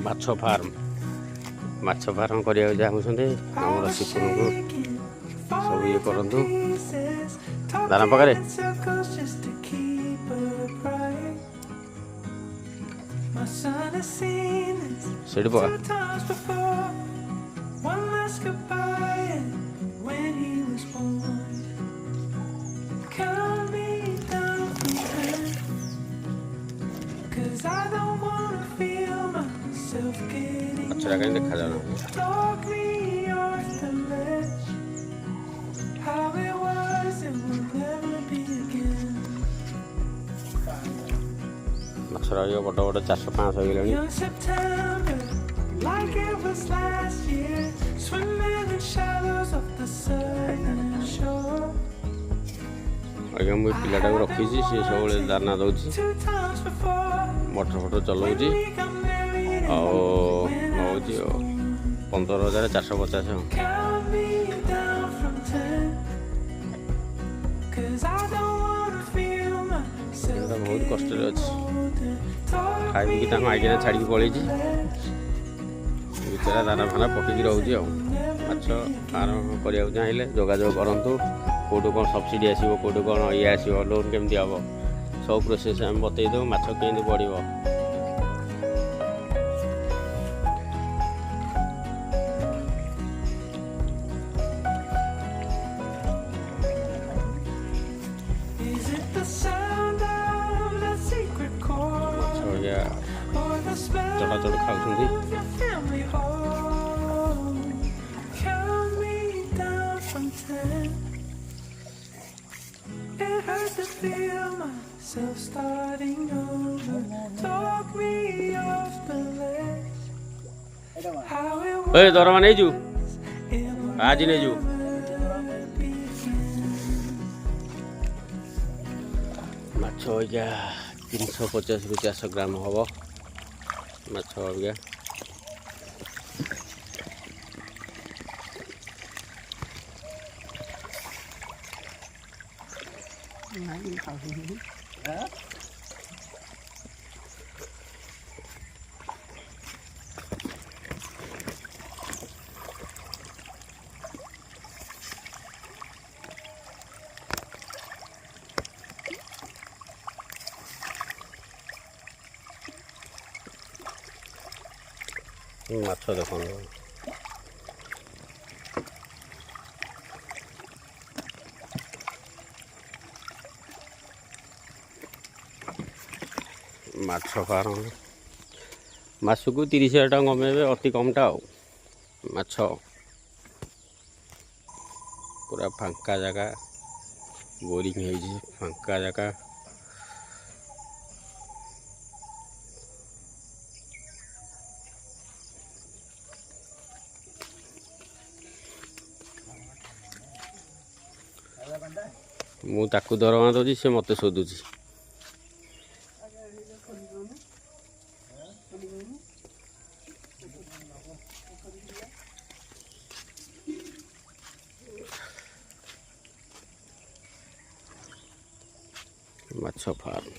ମାଛ ଫାର୍ମ କରିବାକୁ ଚାହୁଁଛନ୍ତି ଆମର ଶିପୁନକୁ ସବୁ ଇଏ କରନ୍ତୁ ଦାନା ପାଖରେ ସେଇଠି ପକା ମାଛଟା କାହିଁ ଦେଖାଯାଉନାହାନ୍ତି ମାଛର ବଡ଼ ବଡ଼ 400-500 ହେଇଗଲାଣି ଆଜ୍ଞା ମୁଁ ପିଲାଟାକୁ ରଖିଛି ସିଏ ସବୁବେଳେ ଦାନା ଦେଉଛି ମଟର ଚଲାଉଛି ଆଉ ନେଉଛି 15,450 ବହୁତ କଷ୍ଟରେ ଅଛି ଖାଇକି ତାଙ୍କୁ ଆଜ୍ଞା ଛାଡ଼ିକି ପଳେଇଛି ବିଚରା ଦାନା ଫାନା ପକେଇକି ରହୁଛି ଆଉ ମାଛ ଫାର୍ମ କରିବାକୁ ଚାହିଁଲେ ଯୋଗାଯୋଗ କରନ୍ତୁ କେଉଁଠୁ କ'ଣ ସବସିଡ଼ି ଆସିବ କେଉଁଠୁ କ'ଣ ଇଏ ଆସିବ ଲୋନ୍ କେମିତି ହେବ ସବୁ ପ୍ରୋସେସ୍ ଆମେ ବତେଇ ଦେବୁ ମାଛ କେମିତି ବଢ଼ିବ ଚଢ଼ ଖାଉଛନ୍ତି ଦରମା ନେଇଛୁ ଆଜି ନେଇଛୁ ମାଛ ଆଜ୍ଞା 350ରୁ 400 ଗ୍ରାମ ହବ ମାଛ ଆଜ୍ଞା ମାଛ ଦେଖନ୍ତୁ ମାଛ ଫାର୍ମ ମାସକୁ 30,000 ଟଙ୍କା କମେଇବେ ଅତି କମଟା ଆଉ ମାଛ ପୁରା ଫାଙ୍କା ଜାଗା ବୋରିଂ ହେଇଛି ଫାଙ୍କା ଜାଗା ମୁଁ ତାକୁ ଦରମା ଦେଉଛି ସେ ମୋତେ ଶୋଧୁଛି ମାଛ ଫାର୍ମ